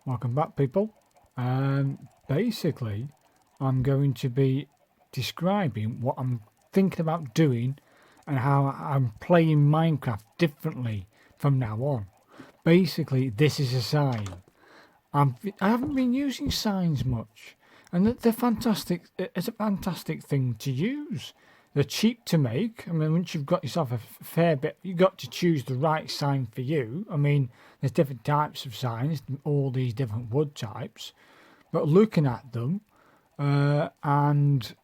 Welcome back, people. Basically, I'm going to be describing what I'm thinking about doing and how I'm playing Minecraft differently from now on. Basically, this is a sign. I haven't been using signs much, and they're fantastic. It's a fantastic thing to use. They're cheap to make. I mean, once you've got yourself a fair bit, you've got to choose the right sign for you. I mean, there's different types of signs, all these different wood types. But looking at them, and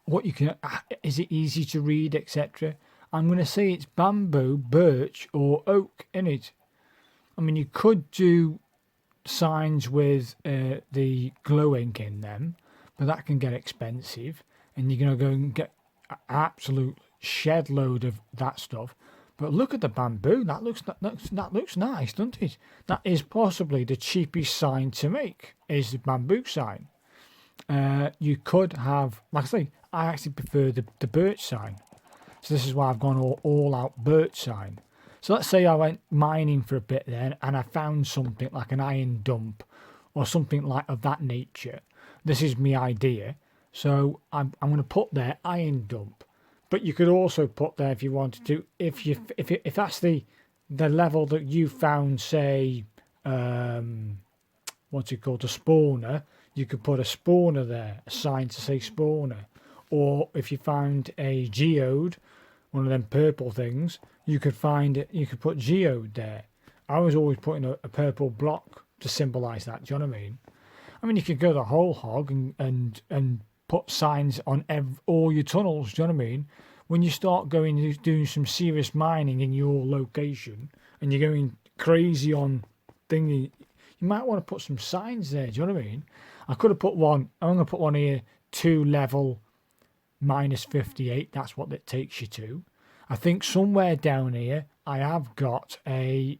what you can, is it easy to read, etc. I'm going to say it's bamboo, birch, or oak in it. I mean, you could do signs with the glow ink in them, but that can get expensive, and you're going to go and get an absolute shed load of that stuff. But look at the bamboo. That looks nice, doesn't it? That is possibly the cheapest sign to make. Is the bamboo sign. You could have, like I say, I actually prefer the birch sign. So this is why I've gone all out birch sign. So let's say I went mining for a bit then and I found something like an iron dump or something like of that nature. This is my idea. So I'm going to put there iron dump. But you could also put there if you wanted to, if that's the level that you found, say, what's it called, a spawner, you could put a spawner there, a sign to say spawner. Or if you found a geode, one of them purple things, you could put geode there. I was always putting a purple block to symbolise that. Do you know what I mean? I mean, you could go the whole hog and put signs on all your tunnels. Do you know what I mean? When you start doing some serious mining in your location and you're going crazy on thingy, you might want to put some signs there. Do you know what I mean? I could have put one. I'm going to put one here. 2 level -58. That's what it takes you to. I think somewhere down here I have got a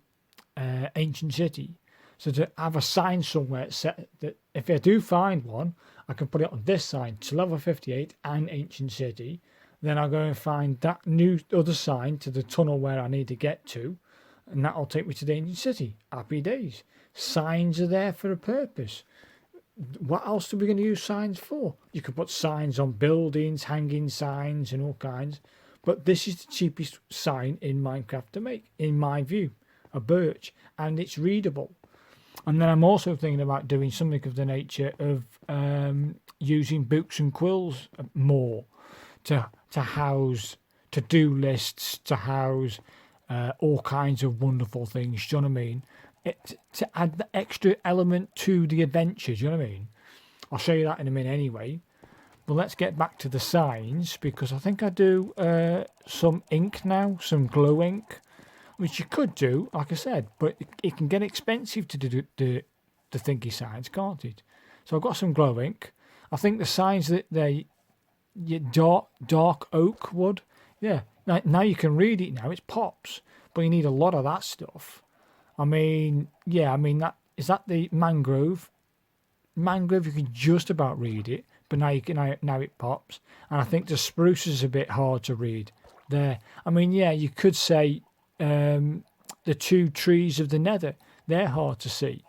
ancient city. So to have a sign somewhere set that if I do find one, I can put it on this side to level 58 and ancient city. Then I'll go and find that new other sign to the tunnel where I need to get to, and that'll take me to the ancient city. Happy days. Signs are there for a purpose. What else are we going to use signs for? You could put signs on buildings, hanging signs, and all kinds. But this is the cheapest sign in Minecraft to make, in my view, a birch, and it's readable. And then I'm also thinking about doing something of the nature of using books and quills more to house to-do lists, to house all kinds of wonderful things. Do you know what I mean? To add the extra element to the adventure. Do you know what I mean? I'll show you that in a minute anyway. But let's get back to the signs, because I think I do some ink now, some glow ink, which you could do, like I said, but it can get expensive to do the thinky signs, can't it? So I've got some glow ink. I think the signs that they dark oak wood, yeah. Now you can read it now. It's pops, but you need a lot of that stuff. I mean, yeah. I mean that the mangrove. Mangrove, you can just about read it, but now it pops. And I think the spruce is a bit hard to read. There. I mean, yeah. You could say the 2 trees of the nether. They're hard to see.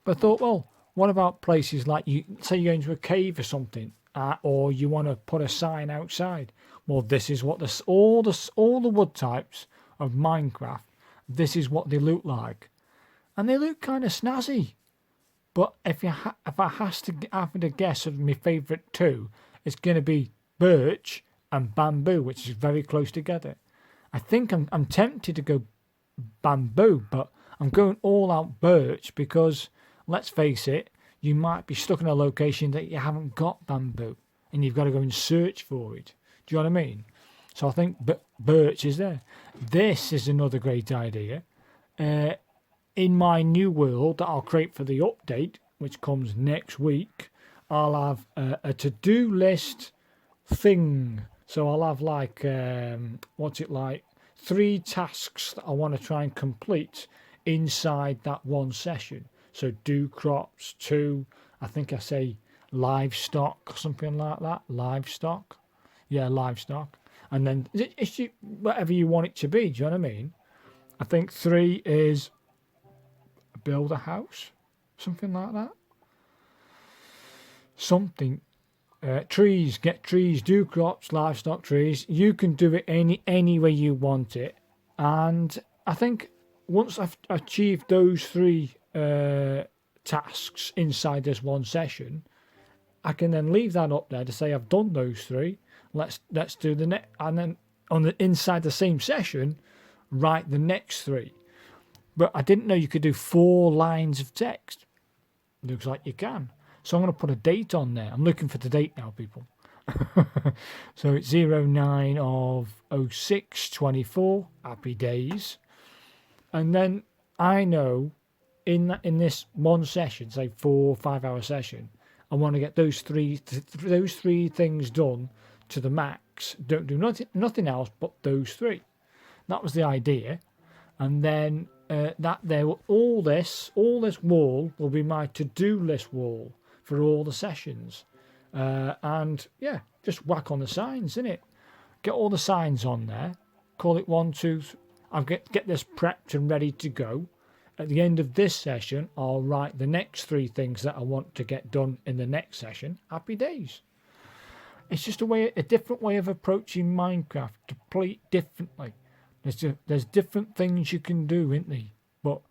But I thought, well, what about places like you say you go into a cave or something, or you want to put a sign outside? Well, this is what all the wood types of Minecraft. This is what they look like, and they look kind of snazzy. But if I has to have to guess of my favourite 2, it's going to be birch and bamboo, which is very close together. I think I'm tempted to go bamboo, but I'm going all out birch because, let's face it, you might be stuck in a location that you haven't got bamboo and you've got to go and search for it. Do you know what I mean? So I think birch is there. This is another great idea. In my new world that I'll create for the update, which comes next week, I'll have a to-do list thing. So I'll have like, what's it like? 3 tasks that I want to try and complete inside that one session. So do crops, 2, I think I say livestock or something like that. Livestock. Yeah, livestock. And then it's whatever you want it to be. Do you know what I mean? I think 3 is build a house, something like that. Something. Trees, get trees, do crops, livestock, trees. You can do it any way you want it. And I think once I've achieved those 3 tasks inside this one session, I can then leave that up there to say I've done those 3. Let's do the next, and then on the inside the same session, write the next 3. But I didn't know you could do 4 lines of text. Looks like you can. So I'm going to put a date on there. I'm looking for the date now, people. So it's 09 of 06/24. Happy days. And then I know in this one session, say 4 or 5 hour session, I want to get those three things done to the max. Don't do nothing else but those 3. That was the idea. And then all this wall will be my to-do list wall for all the sessions. And yeah, just whack on the signs, innit? Get all the signs on there. Call it 1, 2. I'll get this prepped and ready to go. At the end of this session, I'll write the next 3 things that I want to get done in the next session. Happy days. It's just a different way of approaching Minecraft, to play it differently. There's different things you can do, isn't there? But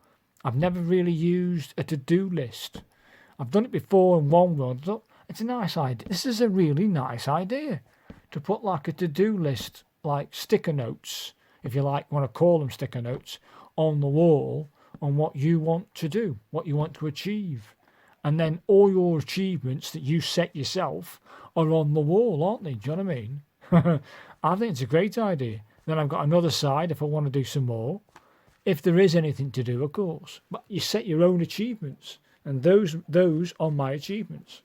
I've never really used a to-do list. I've done it before in one world. Look, it's a nice idea. This is a really nice idea, to put like a to-do list, like sticker notes, if you like, want to call them sticker notes, on the wall on what you want to do, what you want to achieve. And then all your achievements that you set yourself are on the wall, aren't they? Do you know what I mean? I think it's a great idea. Then I've got another side if I want to do some more. If there is anything to do, of course. But you set your own achievements. And those are my achievements.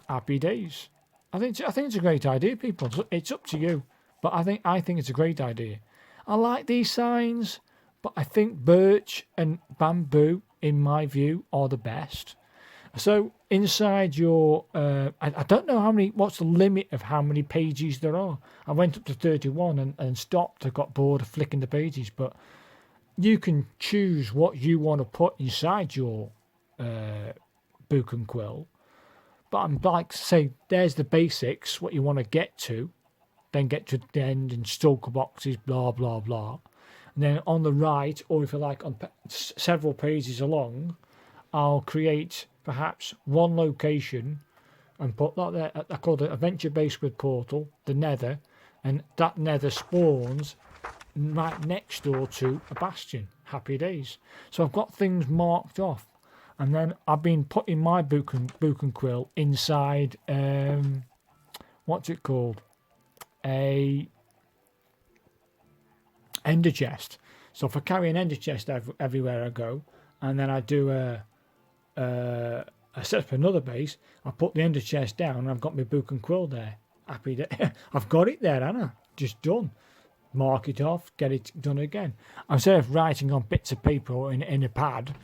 Happy days. I think it's a great idea, people. It's up to you. But I think it's a great idea. I like these signs, but I think birch and bamboo, in my view, are the best. So inside your, I don't know what's the limit of how many pages there are. I went up to 31 and stopped. I got bored of flicking the pages, but you can choose what you want to put inside your book and quill. But I'm like, say, there's the basics, what you want to get to, then get to the end and stalker boxes, blah, blah, blah. And then on the right, or if you like, on several pages along, I'll create perhaps one location and put that there. I call it Adventure Base with Portal, the Nether, and that Nether spawns right next door to a bastion. Happy days. So I've got things marked off, and then I've been putting my book and quill inside what's it called, a ender chest. So if I carry an ender chest everywhere I go, and then I do I set up another base, I put the ender chest down, and I've got my book and quill there. Happy day. I've got it there, Anna. Just done. Mark it off, get it done again. Instead of writing on bits of paper or in a pad,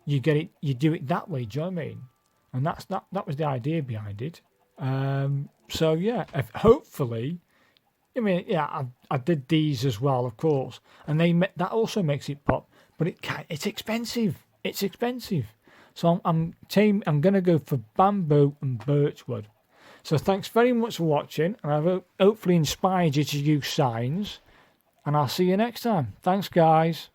you do it that way. Do you know what I mean? And that was the idea behind it. So yeah, hopefully, I mean, yeah, I did these as well, of course, and that also makes it pop. But it's expensive. It's expensive. So I'm gonna go for bamboo and birchwood. So thanks very much for watching, and I've hopefully inspired you to use signs, and I'll see you next time. Thanks, guys.